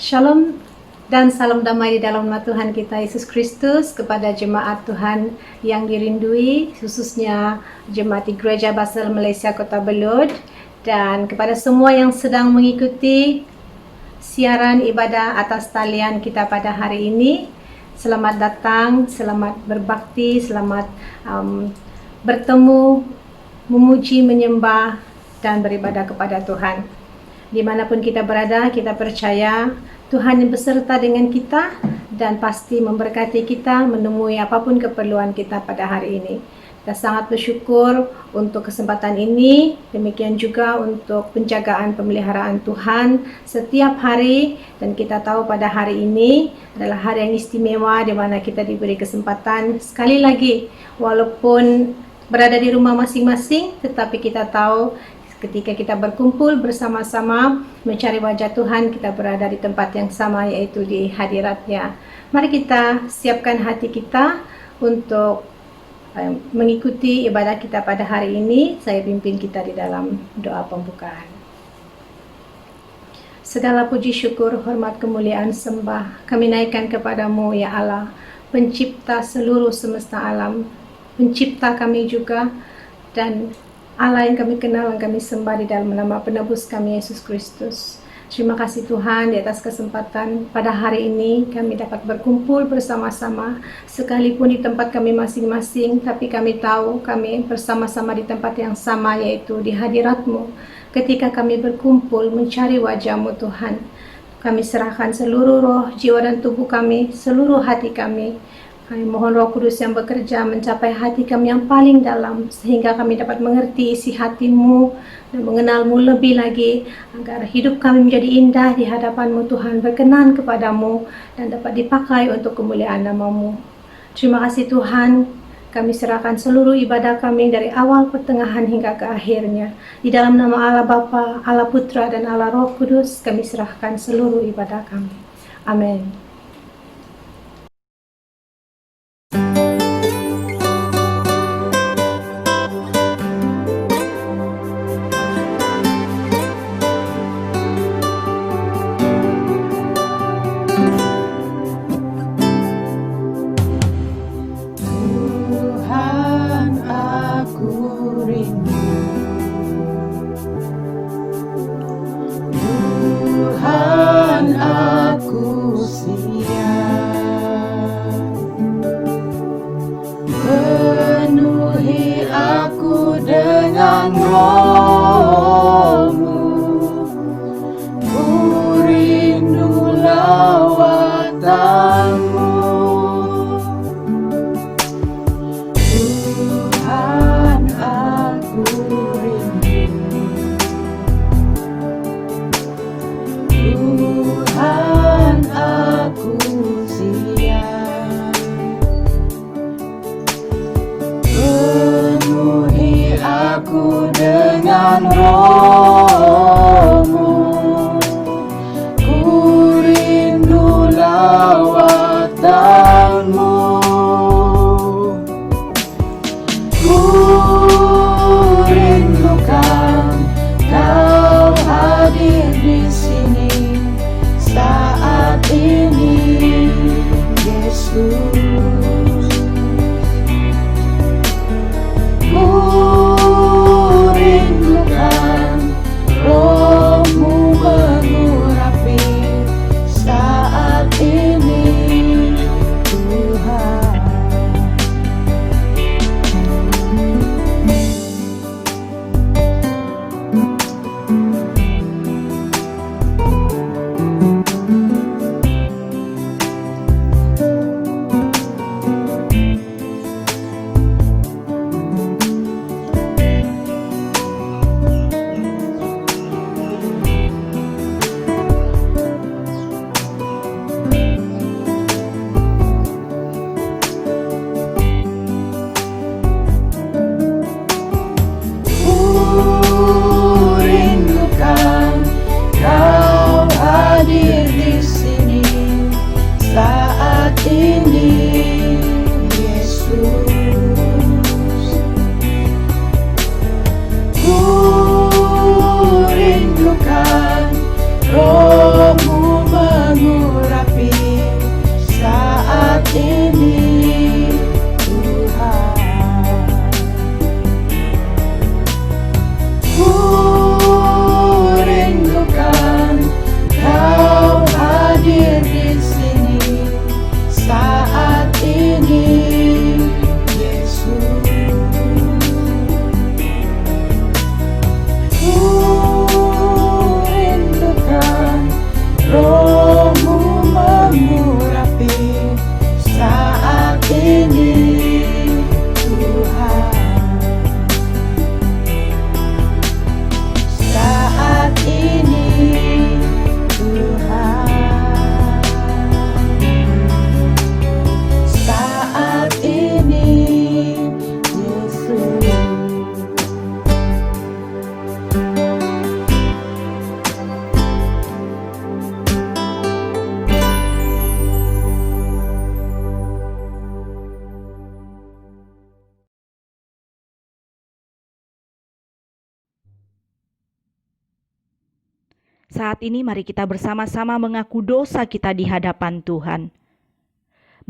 Shalom dan salam damai di dalam nama Tuhan kita Yesus Kristus kepada jemaat Tuhan yang dirindui, khususnya jemaat di Gereja Basel Malaysia Kota Belud, dan kepada semua yang sedang mengikuti siaran ibadah atas talian kita pada hari ini. Selamat datang, selamat berbakti, selamat bertemu, memuji, menyembah, dan beribadah kepada Tuhan. Dimanapun kita berada, kita percaya Tuhan yang beserta dengan kita dan pasti memberkati kita menemui apapun keperluan kita pada hari ini. Kita sangat bersyukur untuk kesempatan ini, demikian juga untuk penjagaan pemeliharaan Tuhan setiap hari, dan kita tahu pada hari ini adalah hari yang istimewa di mana kita diberi kesempatan sekali lagi, walaupun berada di rumah masing-masing, tetapi kita tahu ketika kita berkumpul bersama-sama mencari wajah Tuhan, kita berada di tempat yang sama, yaitu di hadirat-Nya. Mari kita siapkan hati kita untuk mengikuti ibadah kita pada hari ini. Saya pimpin kita di dalam doa pembukaan. Segala puji, syukur, hormat, kemuliaan, sembah kami naikkan kepadamu ya Allah, pencipta seluruh semesta alam, pencipta kami juga, dan Allah yang kami kenal, yang kami sembah di dalam nama penebus kami Yesus Kristus. Terima kasih Tuhan di atas kesempatan pada hari ini kami dapat berkumpul bersama-sama, sekalipun di tempat kami masing-masing, tapi kami tahu kami bersama-sama di tempat yang sama, yaitu di hadirat-Mu. Ketika kami berkumpul mencari wajah-Mu Tuhan, kami serahkan seluruh roh, jiwa dan tubuh kami, seluruh hati kami. Kami mohon Roh Kudus yang bekerja mencapai hati kami yang paling dalam, sehingga kami dapat mengerti isi hati-Mu dan mengenal-Mu lebih lagi, agar hidup kami menjadi indah di hadapan-Mu Tuhan, berkenan kepadamu, dan dapat dipakai untuk kemuliaan nama-Mu. Terima kasih Tuhan, kami serahkan seluruh ibadah kami dari awal, pertengahan hingga ke akhirnya. Di dalam nama Allah Bapa, Allah Putra, dan Allah Roh Kudus, kami serahkan seluruh ibadah kami. Amin. Saat ini mari kita bersama-sama mengaku dosa kita di hadapan Tuhan.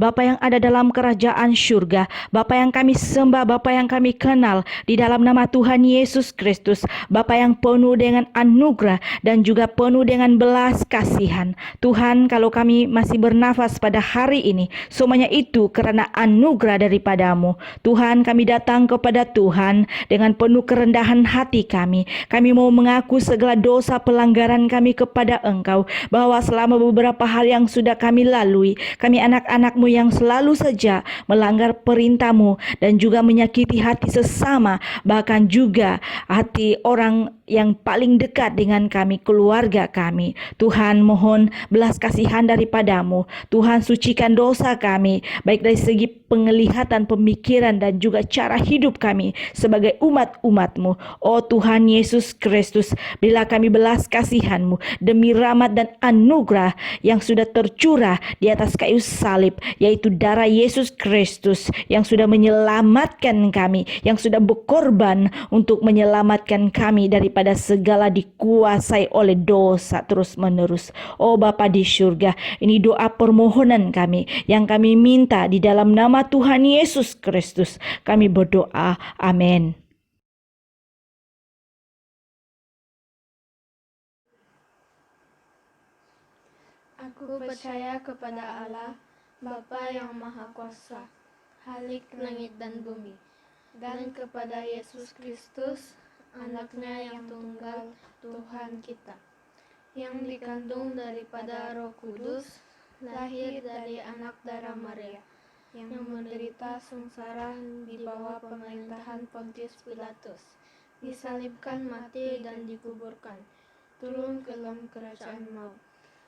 Bapa yang ada dalam kerajaan surga, Bapa yang kami sembah, Bapa yang kami kenal, di dalam nama Tuhan Yesus Kristus, Bapa yang penuh dengan anugerah dan juga penuh dengan belas kasihan. Tuhan, kalau kami masih bernafas pada hari ini, semuanya itu karena anugerah daripadamu. Tuhan, kami datang kepada Tuhan dengan penuh kerendahan hati kami. Kami mau mengaku segala dosa pelanggaran kami kepada Engkau, bahwa selama beberapa hari yang sudah kami lalui, kami anak-anak-Mu yang selalu saja melanggar perintah-Mu dan juga menyakiti hati sesama, bahkan juga hati orang yang paling dekat dengan kami, keluarga kami. Tuhan, mohon belas kasihan daripadamu. Tuhan, sucikan dosa kami, baik dari segi penglihatan, pemikiran, dan juga cara hidup kami sebagai umat-umat-Mu. Oh Tuhan Yesus Kristus, bila kami belas kasihan-Mu demi rahmat dan anugerah yang sudah tercurah di atas kayu salib, yaitu darah Yesus Kristus yang sudah menyelamatkan kami, yang sudah berkorban untuk menyelamatkan kami daripada segala dikuasai oleh dosa terus-menerus. Oh Bapa di surga, ini doa permohonan kami yang kami minta di dalam nama Tuhan Yesus Kristus. Kami berdoa. Amin. Aku percaya kepada Allah, Bapa yang Maha Kuasa, Khalik langit dan bumi, dan kepada Yesus Kristus, Anaknya yang tunggal, Tuhan kita, yang dikandung daripada Roh Kudus, lahir dari anak darah Maria, yang menderita sengsara di bawah pemerintahan Pontius Pilatus, disalibkan, mati, dan dikuburkan, turun ke dalam kerajaan maut.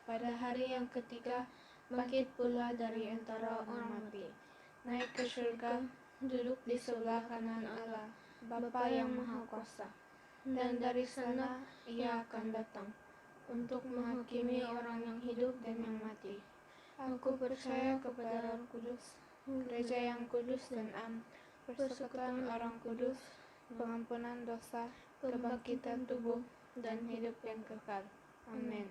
Pada hari yang ketiga, bangkit pula dari antara orang mati, naik ke surga, duduk di sebelah kanan Allah, Bapa yang Maha Kuasa. Dan dari sana Ia akan datang untuk menghakimi orang yang hidup dan yang mati. Aku percaya kepada Roh Kudus, gereja yang kudus dan am, persekutuan orang kudus, pengampunan dosa, kebangkitan tubuh, dan hidup yang kekal. Amin.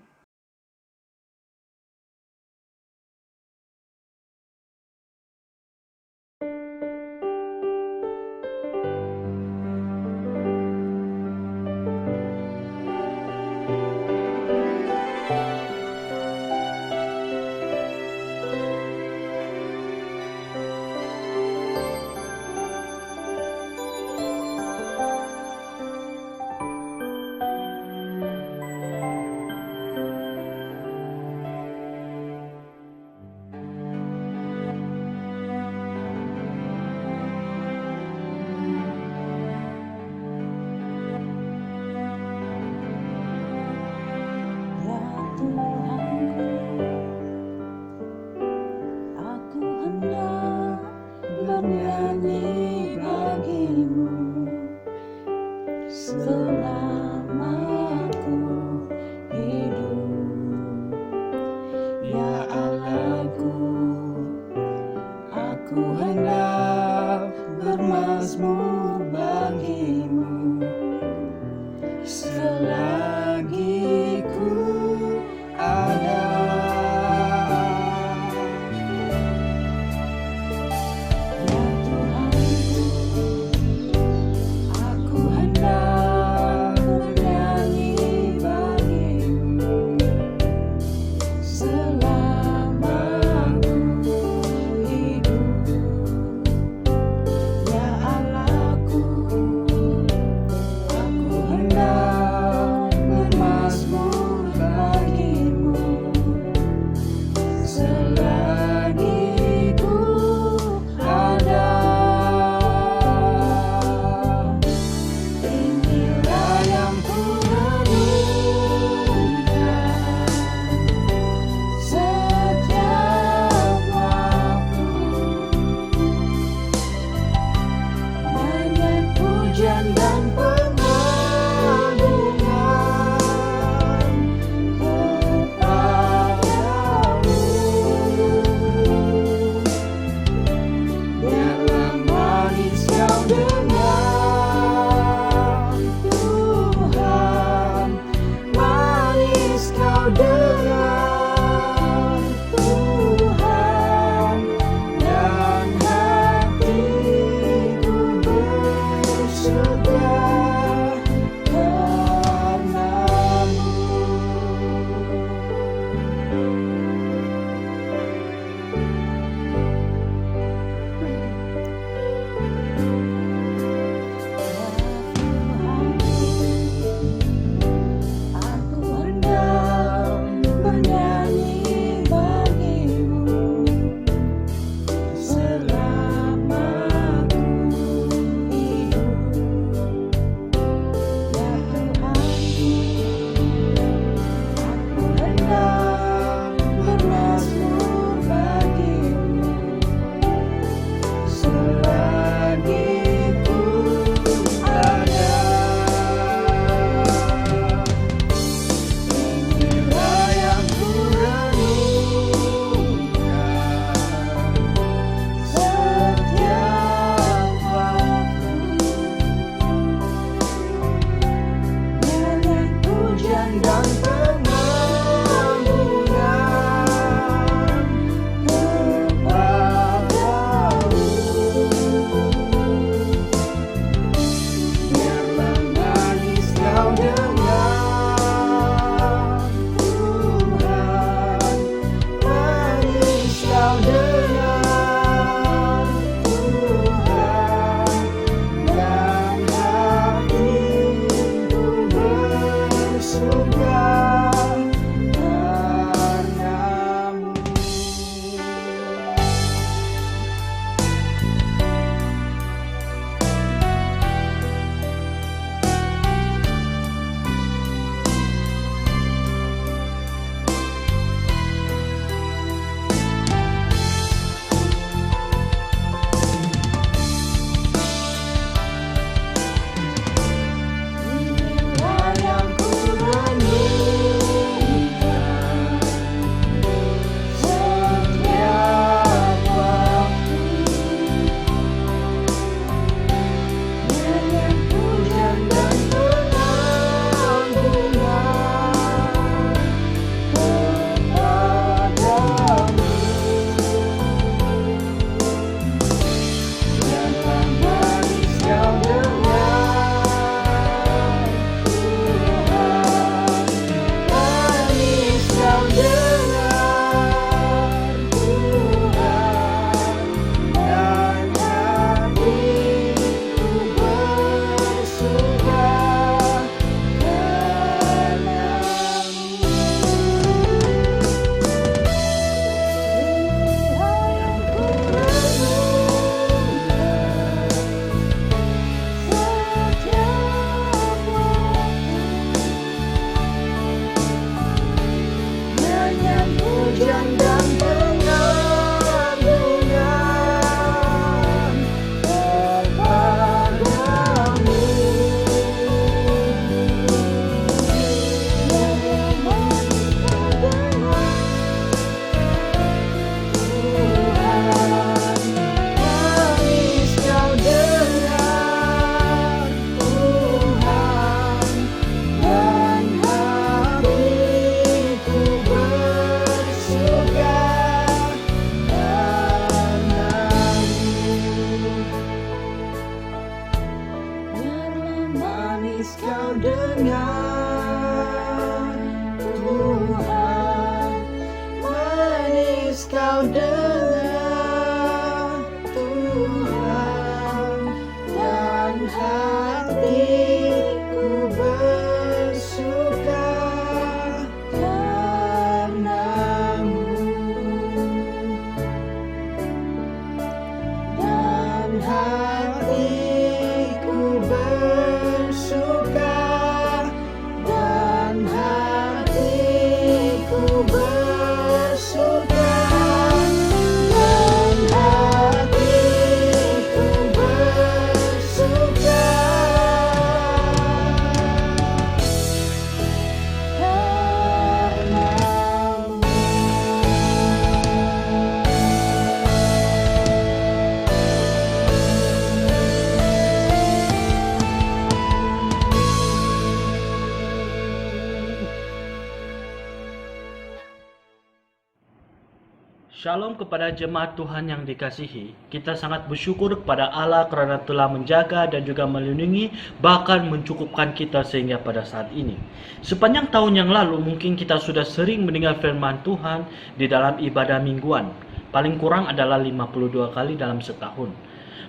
Shalom kepada jemaat Tuhan yang dikasihi. Kita sangat bersyukur kepada Allah kerana telah menjaga dan juga melindungi, bahkan mencukupkan kita sehingga pada saat ini. Sepanjang tahun yang lalu mungkin kita sudah sering mendengar firman Tuhan di dalam ibadah mingguan. Paling kurang adalah 52 kali dalam setahun.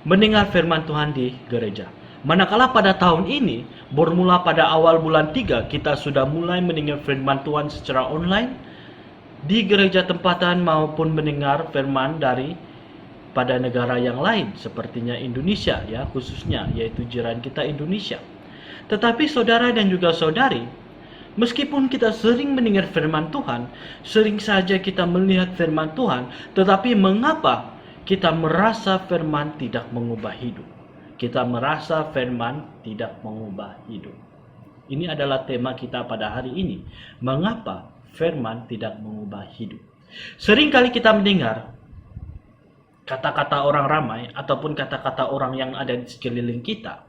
Mendengar firman Tuhan di gereja. Manakala pada tahun ini, bermula pada awal bulan 3, kita sudah mulai mendengar firman Tuhan secara online di gereja tempatan maupun mendengar firman dari pada negara yang lain sepertinya Indonesia ya, khususnya yaitu jiran kita Indonesia. Tetapi saudara dan juga saudari, meskipun kita sering mendengar firman Tuhan, sering saja kita melihat firman Tuhan, tetapi mengapa kita merasa firman tidak mengubah hidup? Kita merasa firman tidak mengubah hidup. Ini adalah tema kita pada hari ini. Mengapa firman tidak mengubah hidup? Seringkali kita mendengar kata-kata orang ramai ataupun kata-kata orang yang ada di sekeliling kita.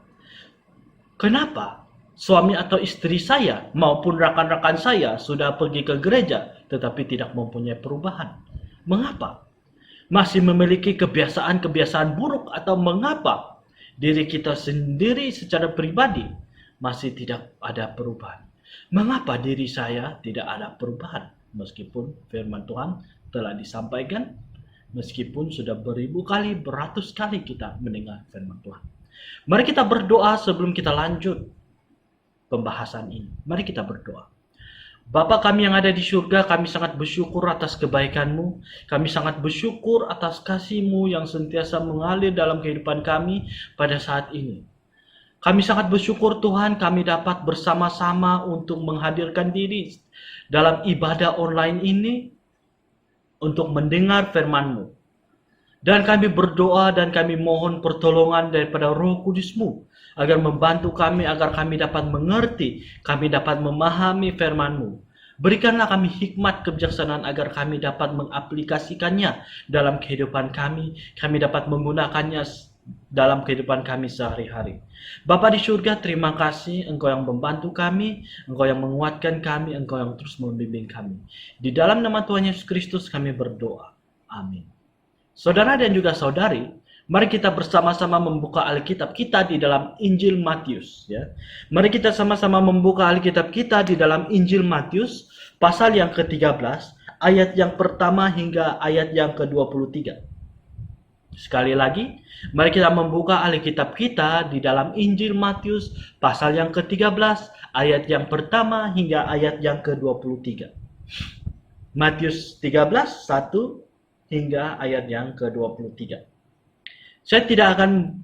Kenapa suami atau istri saya maupun rakan-rakan saya sudah pergi ke gereja tetapi tidak mempunyai perubahan? Mengapa? Masih memiliki kebiasaan-kebiasaan buruk, atau mengapa diri kita sendiri secara pribadi masih tidak ada perubahan? Mengapa diri saya tidak ada perubahan? Meskipun firman Tuhan telah disampaikan, meskipun sudah beribu kali, beratus kali kita mendengar firman Tuhan. Mari kita berdoa sebelum kita lanjut pembahasan ini. Mari kita berdoa. Bapa kami yang ada di surga, kami sangat bersyukur atas kebaikan-Mu. Kami sangat bersyukur atas kasih-Mu yang sentiasa mengalir dalam kehidupan kami pada saat ini. Kami sangat bersyukur Tuhan, kami dapat bersama-sama untuk menghadirkan diri dalam ibadah online ini untuk mendengar firman-Mu. Dan kami berdoa dan kami mohon pertolongan daripada Roh Kudus-Mu agar membantu kami, agar kami dapat mengerti, kami dapat memahami firman-Mu. Berikanlah kami hikmat kebijaksanaan agar kami dapat mengaplikasikannya dalam kehidupan kami dapat menggunakannya dalam kehidupan kami sehari-hari. Bapa di surga, terima kasih Engkau yang membantu kami, Engkau yang menguatkan kami, Engkau yang terus membimbing kami. Di dalam nama Tuhan Yesus Kristus kami berdoa. Amin. Saudara dan juga saudari, mari kita bersama-sama membuka Alkitab kita di dalam Injil Matius. Ya. Mari kita sama-sama membuka Alkitab kita di dalam Injil Matius, pasal yang ke-13, ayat yang pertama hingga ayat yang ke-23. Sekali lagi, mari kita membuka Alkitab kita di dalam Injil Matius pasal yang ke-13 ayat yang pertama hingga ayat yang ke-23. Matius 13, 1 hingga ayat yang ke-23. Saya tidak akan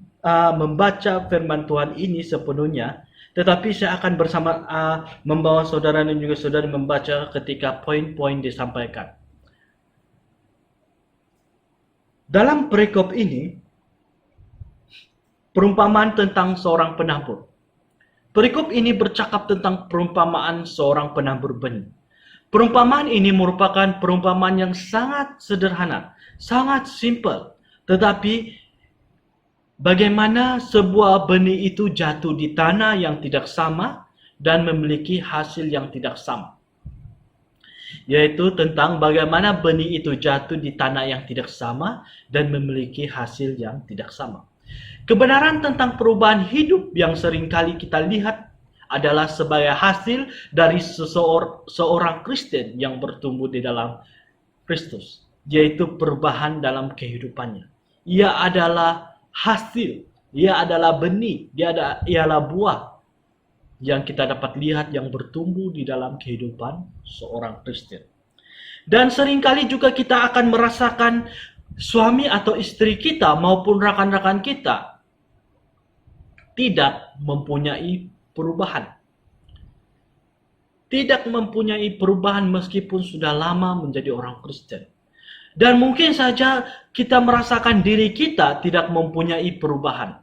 membaca firman Tuhan ini sepenuhnya, tetapi saya akan membawa saudara dan juga saudari membaca ketika poin-poin disampaikan. Dalam perikop ini, perumpamaan tentang seorang penabur. Perikop ini bercakap tentang perumpamaan seorang penabur benih. Perumpamaan ini merupakan perumpamaan yang sangat sederhana, sangat simpel. Tetapi bagaimana sebuah benih itu jatuh di tanah yang tidak sama dan memiliki hasil yang tidak sama. Yaitu tentang bagaimana benih itu jatuh di tanah yang tidak sama dan memiliki hasil yang tidak sama. Kebenaran tentang perubahan hidup yang seringkali kita lihat adalah sebagai hasil dari seorang Kristen yang bertumbuh di dalam Kristus, yaitu perubahan dalam kehidupannya. Ia adalah hasil, ia adalah benih, ialah buah yang kita dapat lihat yang bertumbuh di dalam kehidupan seorang Kristen. Dan seringkali juga kita akan merasakan suami atau istri kita maupun rakan-rakan kita tidak mempunyai perubahan. Tidak mempunyai perubahan meskipun sudah lama menjadi orang Kristen. Dan mungkin saja kita merasakan diri kita tidak mempunyai perubahan.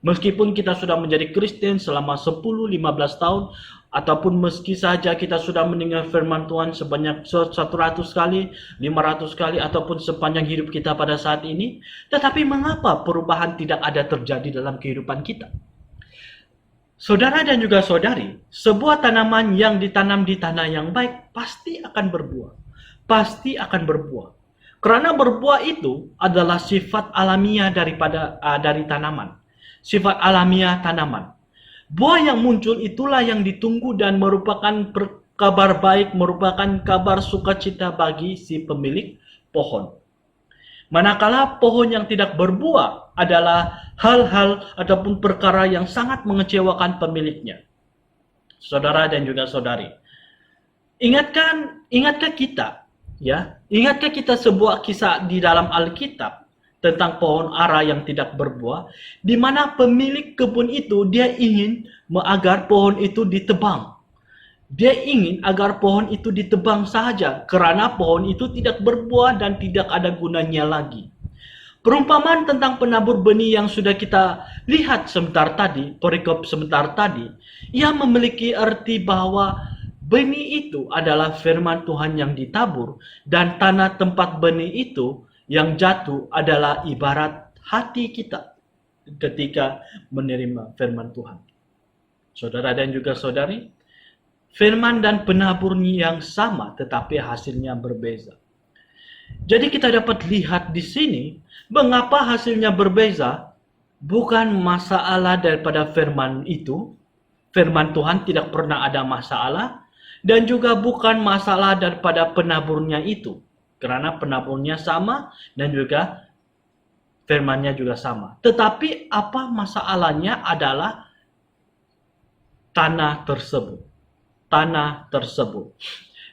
Meskipun kita sudah menjadi Kristen selama 10-15 tahun, ataupun meski saja kita sudah mendengar firman Tuhan sebanyak 100 kali, 500 kali, ataupun sepanjang hidup kita pada saat ini, tetapi mengapa perubahan tidak ada terjadi dalam kehidupan kita? Saudara dan juga saudari, sebuah tanaman yang ditanam di tanah yang baik pasti akan berbuah. Pasti akan berbuah. Karena berbuah itu adalah sifat alamiah dari tanaman. Sifat alamiah tanaman. Buah yang muncul itulah yang ditunggu dan merupakan kabar baik, merupakan kabar sukacita bagi si pemilik pohon. Manakala pohon yang tidak berbuah adalah hal-hal ataupun perkara yang sangat mengecewakan pemiliknya. Saudara dan juga saudari. Ingatkah kita, ya? Ingatkah kita sebuah kisah di dalam Alkitab tentang pohon ara yang tidak berbuah, di mana pemilik kebun itu dia ingin agar pohon itu ditebang. Dia ingin agar pohon itu ditebang saja karena pohon itu tidak berbuah dan tidak ada gunanya lagi. Perumpamaan tentang penabur benih yang sudah kita lihat sebentar tadi, perikop sebentar tadi, ia memiliki arti bahwa benih itu adalah firman Tuhan yang ditabur dan tanah tempat benih itu yang jatuh adalah ibarat hati kita ketika menerima firman Tuhan. Saudara dan juga saudari, firman dan penaburnya yang sama tetapi hasilnya berbeza. Jadi kita dapat lihat di sini mengapa hasilnya berbeza. Bukan masalah daripada firman itu. Firman Tuhan tidak pernah ada masalah. Dan juga bukan masalah daripada penaburnya itu. Karena penaburnya sama dan juga firmannya juga sama. Tetapi apa masalahnya adalah tanah tersebut. Tanah tersebut.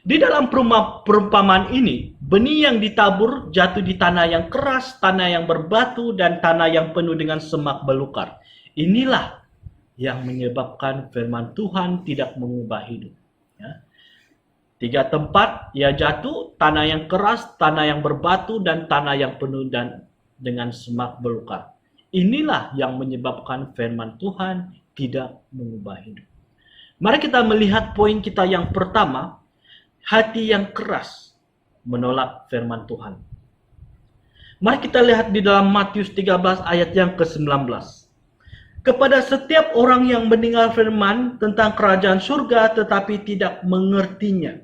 Di dalam perumpamaan ini, benih yang ditabur jatuh di tanah yang keras, tanah yang berbatu, dan tanah yang penuh dengan semak belukar. Inilah yang menyebabkan firman Tuhan tidak mengubah hidup. Ya. 3 tempat ia jatuh, tanah yang keras, tanah yang berbatu, dan tanah yang penuh dengan semak belukar. Inilah yang menyebabkan firman Tuhan tidak mengubah hidup. Mari kita melihat poin kita yang pertama, hati yang keras menolak firman Tuhan. Mari kita lihat di dalam Matius 13 ayat yang ke-19. Kepada setiap orang yang mendengar firman tentang kerajaan surga tetapi tidak mengertinya.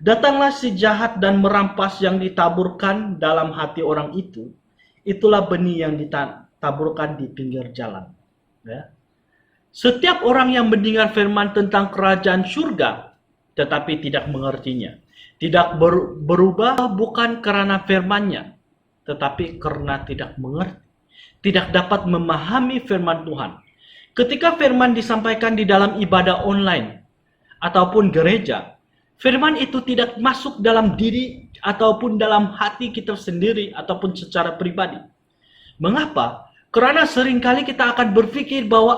Datanglah si jahat dan merampas yang ditaburkan dalam hati orang itu. Itulah benih yang ditaburkan di pinggir jalan. Ya. Setiap orang yang mendengar firman tentang kerajaan surga tetapi tidak mengertinya. Tidak berubah bukan karena firman-Nya, tetapi karena tidak mengerti. Tidak dapat memahami firman Tuhan. Ketika firman disampaikan di dalam ibadah online ataupun gereja, firman itu tidak masuk dalam diri ataupun dalam hati kita sendiri ataupun secara pribadi. Mengapa? Karena seringkali kita akan berpikir bahwa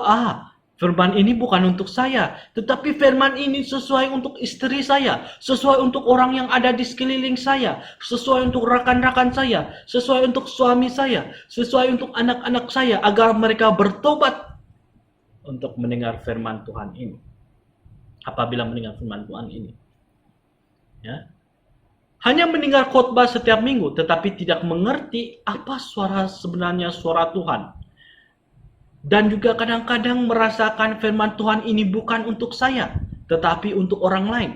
firman ini bukan untuk saya, tetapi firman ini sesuai untuk istri saya, sesuai untuk orang yang ada di sekeliling saya, sesuai untuk rakan-rakan saya, sesuai untuk suami saya, sesuai untuk anak-anak saya, agar mereka bertobat untuk mendengar firman Tuhan ini. Apabila mendengar firman Tuhan ini. Ya. Hanya mendengar khotbah setiap minggu, tetapi tidak mengerti apa sebenarnya suara Tuhan. Dan juga kadang-kadang merasakan firman Tuhan ini bukan untuk saya, tetapi untuk orang lain.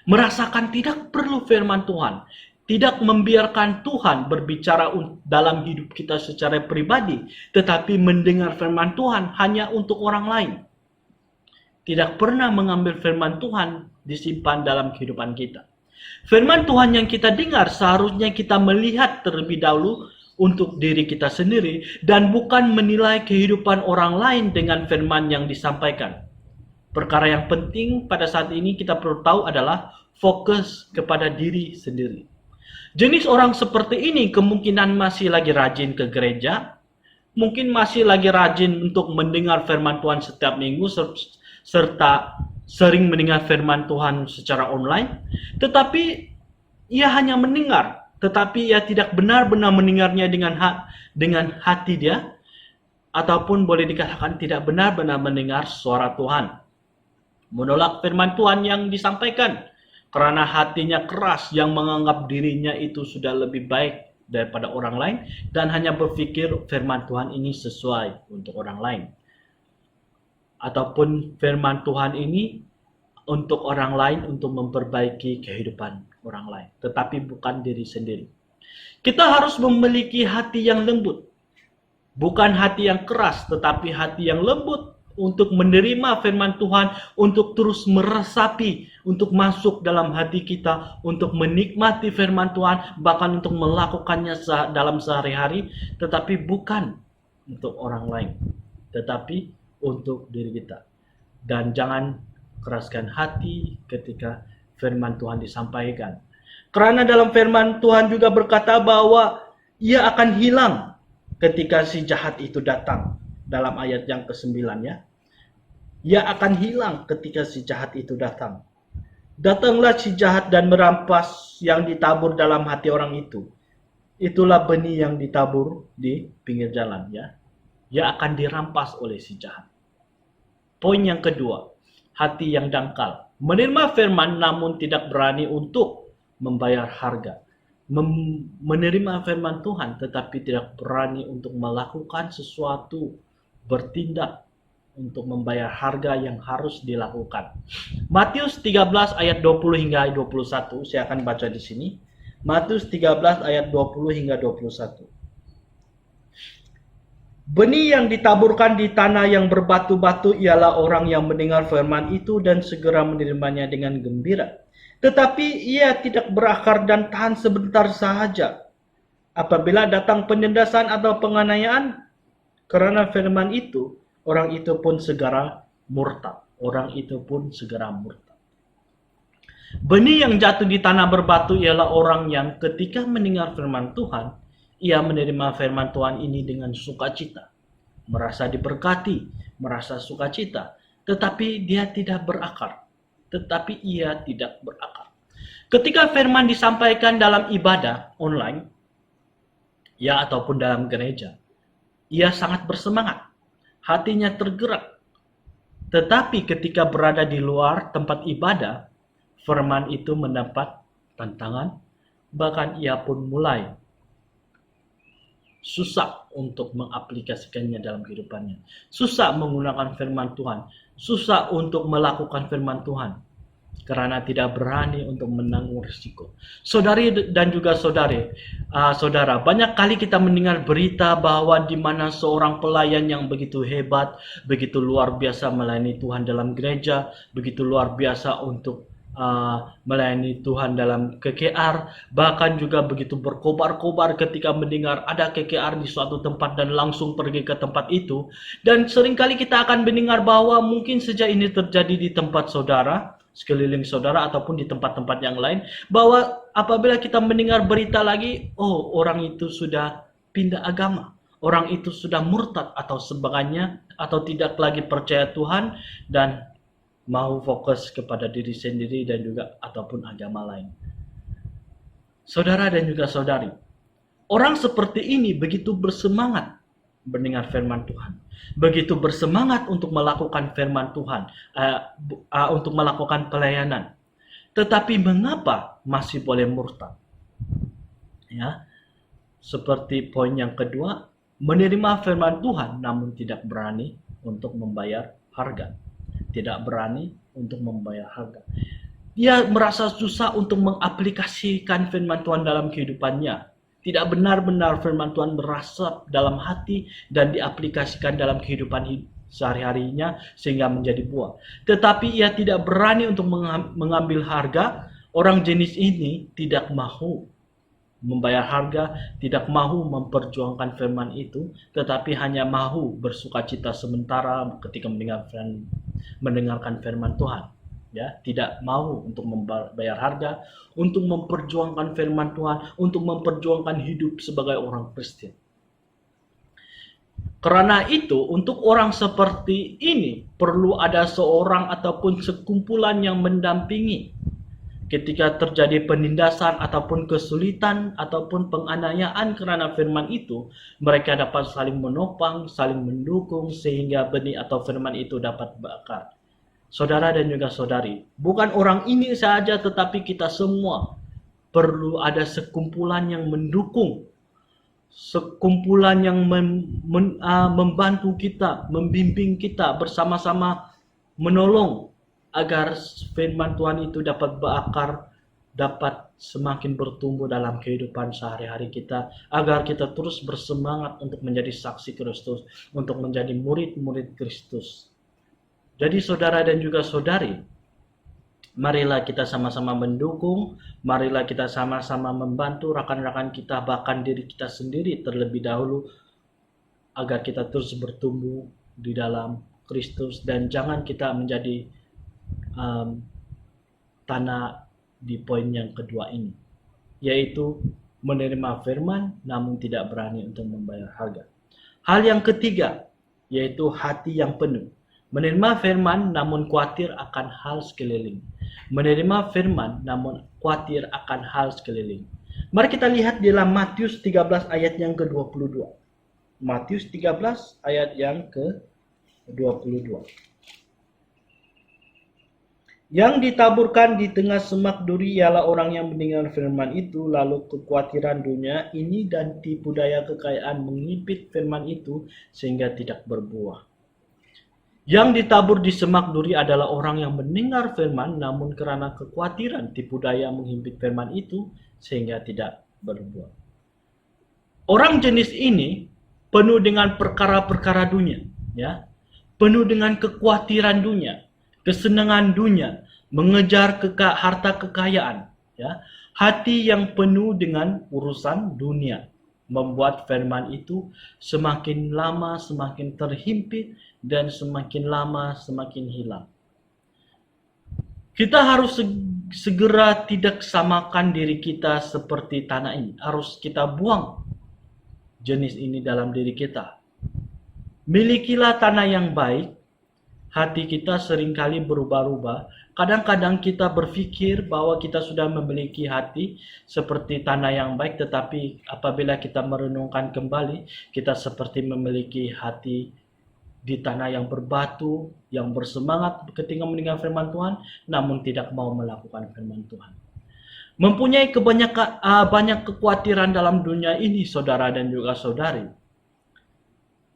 Merasakan tidak perlu firman Tuhan. Tidak membiarkan Tuhan berbicara dalam hidup kita secara pribadi, tetapi mendengar firman Tuhan hanya untuk orang lain. Tidak pernah mengambil firman Tuhan disimpan dalam kehidupan kita. Firman Tuhan yang kita dengar seharusnya kita melihat terlebih dahulu untuk diri kita sendiri dan bukan menilai kehidupan orang lain dengan firman yang disampaikan. Perkara yang penting pada saat ini kita perlu tahu adalah fokus kepada diri sendiri. Jenis orang seperti ini kemungkinan masih lagi rajin ke gereja, mungkin masih lagi rajin untuk mendengar firman Tuhan setiap minggu serta sering mendengar firman Tuhan secara online, tetapi ia hanya mendengar, tetapi ia tidak benar-benar mendengarnya dengan hati dia, ataupun boleh dikatakan tidak benar-benar mendengar suara Tuhan. Menolak firman Tuhan yang disampaikan, karena hatinya keras yang menganggap dirinya itu sudah lebih baik daripada orang lain, dan hanya berpikir firman Tuhan ini sesuai untuk orang lain. Ataupun firman Tuhan ini untuk orang lain, untuk memperbaiki kehidupan orang lain, tetapi bukan diri sendiri. Kita harus memiliki hati yang lembut, bukan hati yang keras, tetapi hati yang lembut untuk menerima firman Tuhan, untuk terus meresapi, untuk masuk dalam hati kita, untuk menikmati firman Tuhan, bahkan untuk melakukannya dalam sehari-hari, tetapi bukan untuk orang lain, tetapi untuk diri kita. Dan jangan keraskan hati ketika firman Tuhan disampaikan. Karena dalam firman Tuhan juga berkata bahwa ia akan hilang ketika si jahat itu datang. Dalam ayat yang ke-9 ya. Ia akan hilang ketika si jahat itu datang. Datanglah si jahat dan merampas yang ditabur dalam hati orang itu. Itulah benih yang ditabur di pinggir jalan ya. Ia akan dirampas oleh si jahat. Poin yang kedua, hati yang dangkal. Menerima firman namun tidak berani untuk membayar harga. Menerima firman Tuhan tetapi tidak berani untuk melakukan sesuatu, bertindak untuk membayar harga yang harus dilakukan. Matius 13 ayat 20 hingga 21, saya akan baca di sini. Matius 13 ayat 20 hingga 21. Benih yang ditaburkan di tanah yang berbatu-batu ialah orang yang mendengar firman itu dan segera menerimanya dengan gembira. Tetapi ia tidak berakar dan tahan sebentar sahaja. Apabila datang penindasan atau penganiayaan karena firman itu, orang itu pun segera murtad. Orang itu pun segera murtad. Benih yang jatuh di tanah berbatu ialah orang yang ketika mendengar firman Tuhan, ia menerima firman Tuhan ini dengan sukacita, merasa diberkati, merasa sukacita, tetapi dia tidak berakar. Tetapi ia tidak berakar. Ketika firman disampaikan dalam ibadah online, ya ataupun dalam gereja, ia sangat bersemangat, hatinya tergerak. Tetapi ketika berada di luar tempat ibadah, firman itu mendapat tantangan, bahkan ia pun mulai susah untuk mengaplikasikannya dalam kehidupannya. Susah menggunakan firman Tuhan. Susah untuk melakukan firman Tuhan. Karena tidak berani untuk menanggung risiko. Saudari dan juga saudara, banyak kali kita mendengar berita bahwa di mana seorang pelayan yang begitu hebat, begitu luar biasa melayani Tuhan dalam gereja, begitu luar biasa untuk melayani Tuhan dalam KKR, bahkan juga begitu berkobar-kobar ketika mendengar ada KKR di suatu tempat dan langsung pergi ke tempat itu. Dan seringkali kita akan mendengar bahwa mungkin saja ini terjadi di tempat saudara, sekeliling saudara ataupun di tempat-tempat yang lain, bahwa apabila kita mendengar berita lagi, oh orang itu sudah pindah agama, orang itu sudah murtad atau sebagainya, atau tidak lagi percaya Tuhan dan mau fokus kepada diri sendiri dan juga ataupun agama lain. Saudara dan juga saudari, orang seperti ini begitu bersemangat mendengar firman Tuhan, begitu bersemangat untuk melakukan firman Tuhan, untuk melakukan pelayanan. Tetapi mengapa masih boleh murtad? Ya, seperti poin yang kedua, menerima firman Tuhan namun tidak berani untuk membayar harga. Tidak berani untuk membayar harga. Dia merasa susah untuk mengaplikasikan firman Tuhan dalam kehidupannya. Tidak benar-benar firman Tuhan merasap dalam hati dan diaplikasikan dalam kehidupan sehari-harinya sehingga menjadi buah. Tetapi ia tidak berani untuk mengambil harga. Orang jenis ini tidak mahu membayar harga, tidak mahu memperjuangkan firman itu, tetapi hanya mahu bersukacita sementara ketika mendengarkan firman Tuhan. Ya, tidak mau untuk membayar harga, untuk memperjuangkan firman Tuhan, untuk memperjuangkan hidup sebagai orang Kristen. Karena itu, untuk orang seperti ini perlu ada seorang ataupun sekumpulan yang mendampingi. Ketika terjadi penindasan ataupun kesulitan ataupun penganiayaan karena firman itu, mereka dapat saling menopang, saling mendukung sehingga benih atau firman itu dapat berakar. Saudara dan juga saudari, bukan orang ini saja tetapi kita semua perlu ada sekumpulan yang mendukung, sekumpulan yang membantu kita, membimbing kita bersama-sama menolong agar firman Tuhan itu dapat berakar, dapat semakin bertumbuh dalam kehidupan sehari-hari kita, agar kita terus bersemangat untuk menjadi saksi Kristus, untuk menjadi murid-murid Kristus. Jadi saudara dan juga saudari, marilah kita sama-sama mendukung, marilah kita sama-sama membantu rekan-rekan kita, bahkan diri kita sendiri terlebih dahulu, agar kita terus bertumbuh di dalam Kristus, dan jangan kita menjadi tanah di poin yang kedua ini, yaitu menerima firman namun tidak berani untuk membayar harga. Hal yang ketiga, yaitu hati yang penuh. Menerima firman namun khawatir akan hal sekeliling. Menerima firman namun khawatir akan hal sekeliling. Mari kita lihat di dalam Matius 13 ayat yang ke-22. Matius 13 ayat yang ke-22. Yang ditaburkan di tengah semak duri ialah orang yang mendengar firman itu, lalu kekhawatiran dunia ini dan tipu daya kekayaan menghipit firman itu sehingga tidak berbuah. Yang ditabur di semak duri adalah orang yang mendengar firman, namun karena kekhawatiran tipu daya menghimpit firman itu sehingga tidak berbuah. Orang jenis ini penuh dengan perkara-perkara dunia, ya, penuh dengan kekhawatiran dunia, kesenangan dunia, mengejar harta kekayaan, ya. Hati yang penuh dengan urusan dunia membuat firman itu semakin lama semakin terhimpit dan semakin lama semakin hilang. Kita harus segera tidak samakan diri kita seperti tanah ini. Harus kita buang jenis ini dalam diri kita. Milikilah tanah yang baik. Hati kita seringkali berubah-ubah. Kadang-kadang kita berpikir bahwa kita sudah memiliki hati seperti tanah yang baik, tetapi apabila kita merenungkan kembali, kita seperti memiliki hati di tanah yang berbatu, yang bersemangat ketika mendengar firman Tuhan, namun tidak mau melakukan firman Tuhan. Mempunyai banyak kekhawatiran dalam dunia ini, saudara dan juga saudari,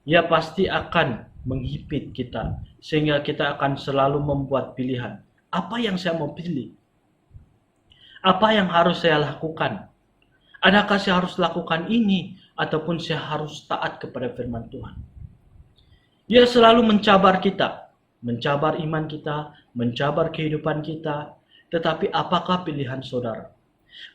ia pasti akan menghipit kita, sehingga kita akan selalu membuat pilihan. Apa yang saya mau pilih? Apa yang harus saya lakukan? Adakah saya harus lakukan ini? Ataupun saya harus taat kepada firman Tuhan? Dia selalu mencabar kita. Mencabar iman kita, mencabar kehidupan kita. Tetapi apakah pilihan saudara?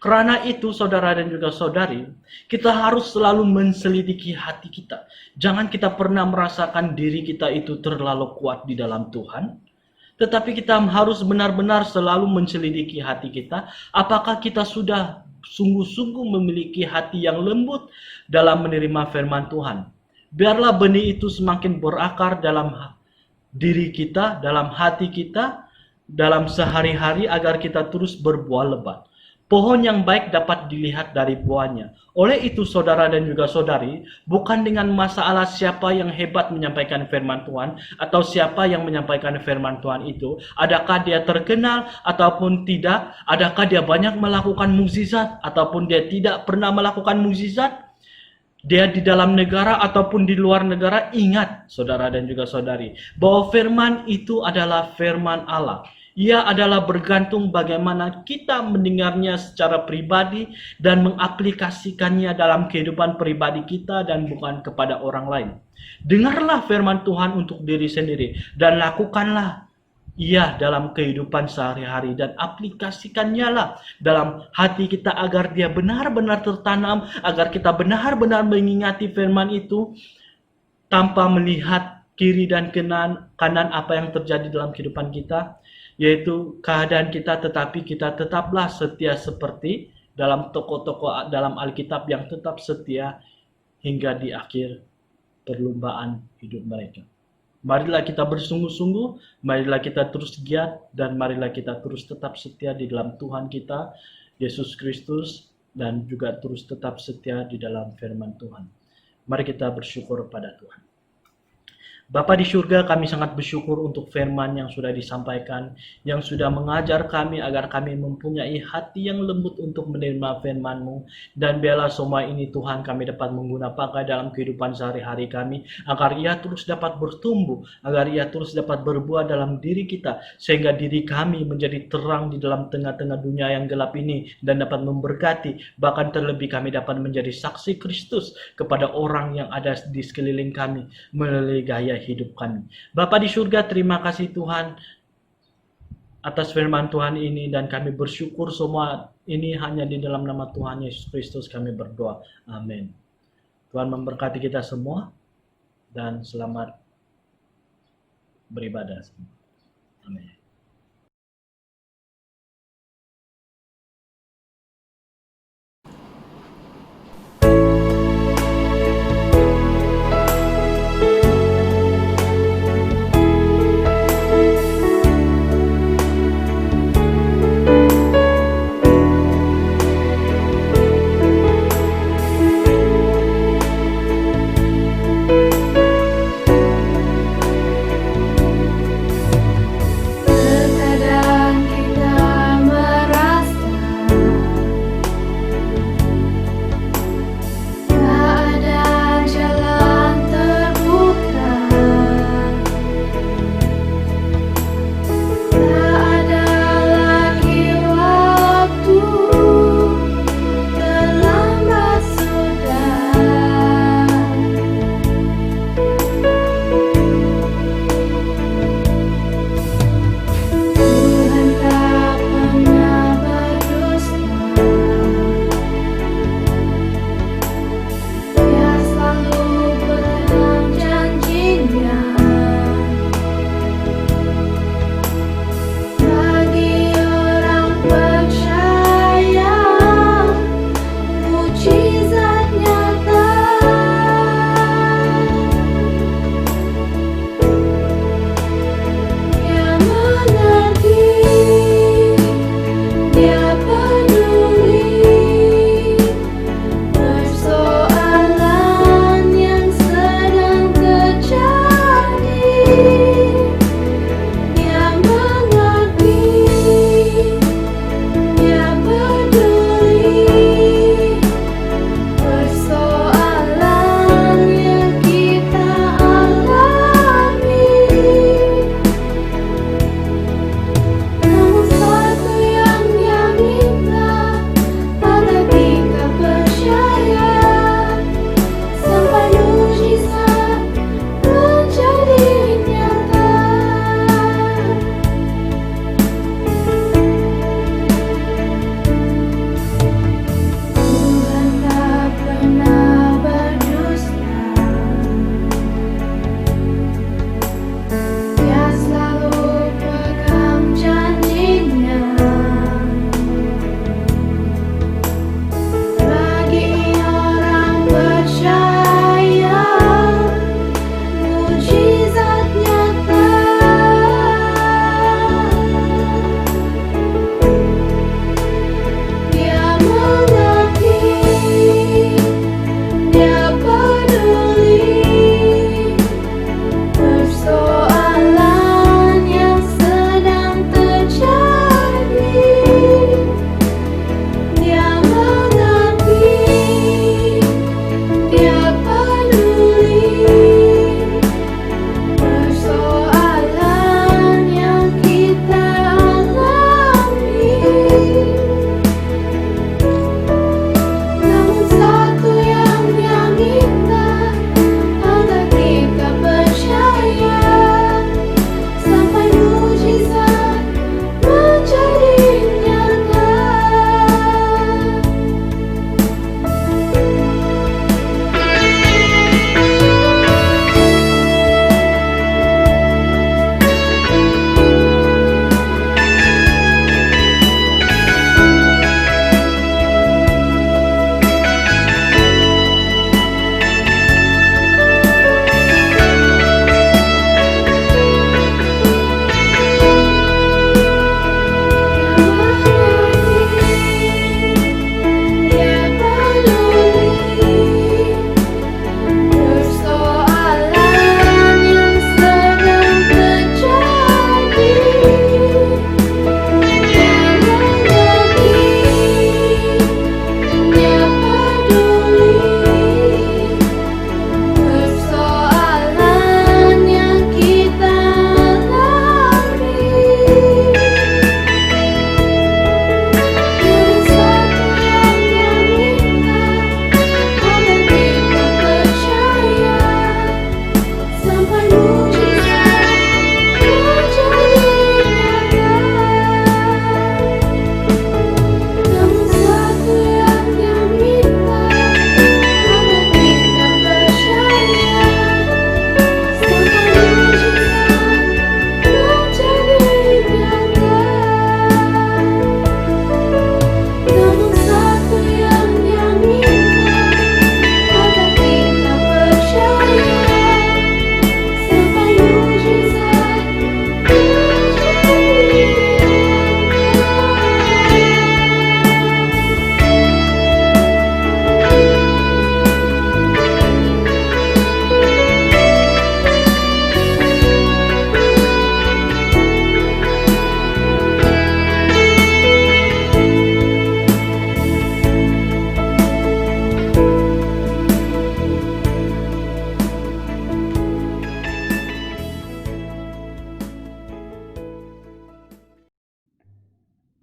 Karena itu saudara dan juga saudari, kita harus selalu menselidiki hati kita. Jangan kita pernah merasakan diri kita itu terlalu kuat di dalam Tuhan. Tetapi kita harus benar-benar selalu menselidiki hati kita. Apakah kita sudah sungguh-sungguh memiliki hati yang lembut dalam menerima firman Tuhan. Biarlah benih itu semakin berakar dalam diri kita, dalam hati kita, dalam sehari-hari agar kita terus berbuah lebat. Pohon yang baik dapat dilihat dari buahnya. Oleh itu saudara dan juga saudari, bukan dengan masalah siapa yang hebat menyampaikan firman Tuhan atau siapa yang menyampaikan firman Tuhan itu, adakah dia terkenal ataupun tidak, adakah dia banyak melakukan mukjizat ataupun dia tidak pernah melakukan mukjizat, dia di dalam negara ataupun di luar negara, ingat saudara dan juga saudari, bahwa firman itu adalah firman Allah. Ia adalah bergantung bagaimana kita mendengarnya secara pribadi dan mengaplikasikannya dalam kehidupan pribadi kita dan bukan kepada orang lain. Dengarlah firman Tuhan untuk diri sendiri dan lakukanlah ia dalam kehidupan sehari-hari dan aplikasikannya lah dalam hati kita agar dia benar-benar tertanam, agar kita benar-benar mengingati firman itu tanpa melihat kiri dan kanan apa yang terjadi dalam kehidupan kita, yaitu keadaan kita, tetapi kita tetaplah setia seperti dalam tokoh-tokoh dalam Alkitab yang tetap setia hingga di akhir perlombaan hidup mereka. Marilah kita bersungguh-sungguh, marilah kita terus giat, dan marilah kita terus tetap setia di dalam Tuhan kita, Yesus Kristus, dan juga terus tetap setia di dalam firman Tuhan. Mari kita bersyukur pada Tuhan. Bapa di surga, kami sangat bersyukur untuk firman yang sudah disampaikan, yang sudah mengajar kami agar kami mempunyai hati yang lembut untuk menerima firman-Mu. Dan biarlah semua ini Tuhan kami dapat menggunakan dalam kehidupan sehari-hari kami, agar ia terus dapat bertumbuh, agar ia terus dapat berbuah dalam diri kita, sehingga diri kami menjadi terang di dalam tengah-tengah dunia yang gelap ini, dan dapat memberkati, bahkan terlebih kami dapat menjadi saksi Kristus kepada orang yang ada di sekeliling kami, melalui gaya hidup kami. Bapa di surga, terima kasih Tuhan atas firman Tuhan ini, dan kami bersyukur semua ini hanya di dalam nama Tuhan Yesus Kristus kami berdoa. Amin. Tuhan memberkati kita semua, dan selamat beribadah semua. Amin.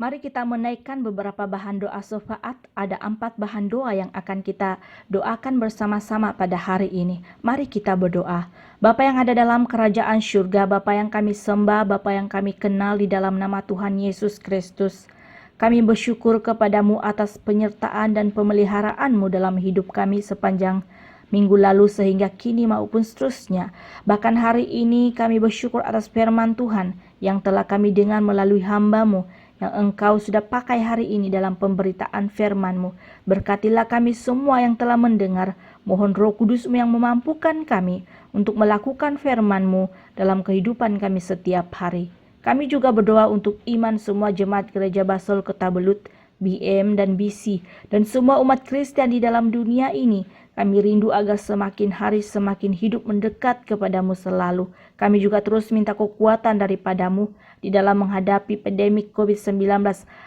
Mari kita menaikkan beberapa bahan doa syafaat. Ada 4 bahan doa yang akan kita doakan bersama-sama pada hari ini. Mari kita berdoa. Bapa yang ada dalam kerajaan surga, Bapa yang kami sembah, Bapa yang kami kenal di dalam nama Tuhan Yesus Kristus. Kami bersyukur kepadamu atas penyertaan dan pemeliharaanmu dalam hidup kami sepanjang minggu lalu sehingga kini maupun seterusnya. Bahkan hari ini kami bersyukur atas firman Tuhan yang telah kami dengar melalui hamba-Mu yang Engkau sudah pakai hari ini dalam pemberitaan firman-Mu. Berkatilah kami semua yang telah mendengar. Mohon Roh Kudus-Mu yang memampukan kami untuk melakukan firman-Mu dalam kehidupan kami setiap hari. Kami juga berdoa untuk iman semua jemaat Gereja Basel Ketabelut, BM dan BC, dan semua umat Kristen di dalam dunia ini. Kami rindu agar semakin hari semakin hidup mendekat kepadamu selalu. Kami juga terus minta kekuatan daripadamu di dalam menghadapi pandemik COVID-19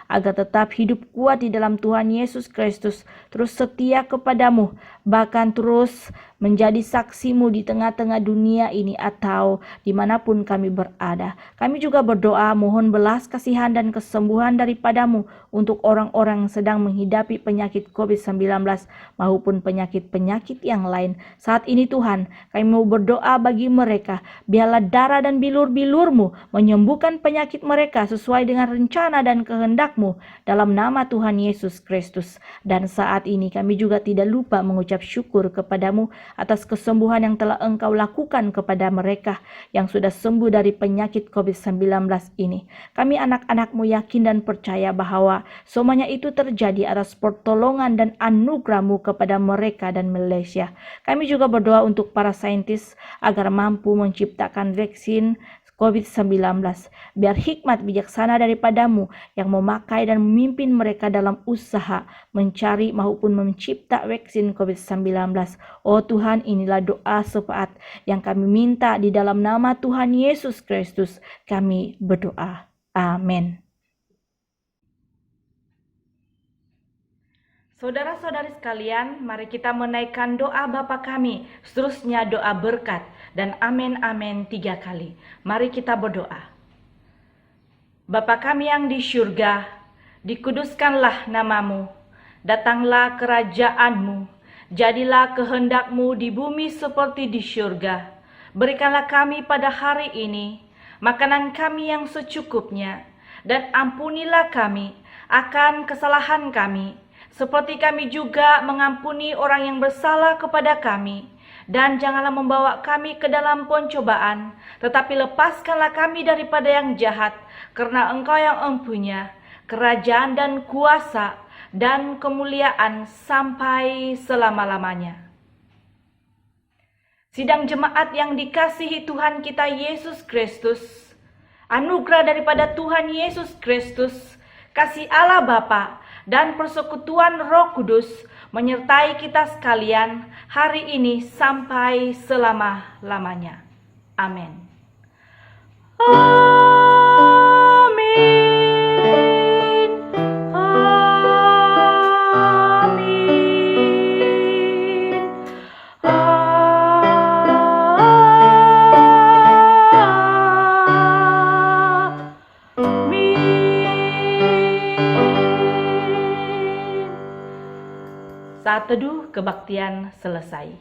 agar tetap hidup kuat di dalam Tuhan Yesus Kristus, terus setia kepadamu, bahkan terus menjadi saksimu di tengah-tengah dunia ini atau dimanapun kami berada. Kami juga berdoa mohon belas kasihan dan kesembuhan daripadamu untuk orang-orang yang sedang menghidapi penyakit COVID-19 maupun penyakit-penyakit yang lain. Saat ini Tuhan, kami mau berdoa bagi mereka, biarlah darah dan bilur-bilur-Mu menyembuhkan penyakit mereka sesuai dengan rencana dan kehendak-Mu dalam nama Tuhan Yesus Kristus. Dan saat ini kami juga tidak lupa mengucap syukur kepadamu atas kesembuhan yang telah Engkau lakukan kepada mereka yang sudah sembuh dari penyakit COVID-19 ini. Kami anak-anak-Mu yakin dan percaya bahwa semuanya itu terjadi atas pertolongan dan anugerah-Mu kepada mereka dan Malaysia. Kami juga berdoa untuk para saintis agar mampu menciptakan vaksin COVID-19. Biar hikmat bijaksana daripadamu yang memakai dan memimpin mereka dalam usaha mencari maupun mencipta vaksin COVID-19. Oh Tuhan, inilah doa syafaat yang kami minta di dalam nama Tuhan Yesus Kristus. Kami berdoa. Amin. Saudara-saudari sekalian, mari kita menaikkan doa Bapa kami, seterusnya doa berkat, dan amin amin 3 kali. Mari kita berdoa. Bapa kami yang di surga, dikuduskanlah namamu, datanglah kerajaan-Mu, jadilah kehendak-Mu di bumi seperti di surga. Berikanlah kami pada hari ini makanan kami yang secukupnya, dan ampunilah kami akan kesalahan kami, seperti kami juga mengampuni orang yang bersalah kepada kami. Dan janganlah membawa kami ke dalam pencobaan, tetapi lepaskanlah kami daripada yang jahat, karena Engkau yang empunya kerajaan dan kuasa dan kemuliaan sampai selama-lamanya. Sidang jemaat yang dikasihi Tuhan kita Yesus Kristus, anugerah daripada Tuhan Yesus Kristus, kasih Allah Bapa, dan persekutuan Roh Kudus menyertai kita sekalian hari ini sampai selama-lamanya. Amin. Amin. Amin. Saat teduh kebaktian selesai.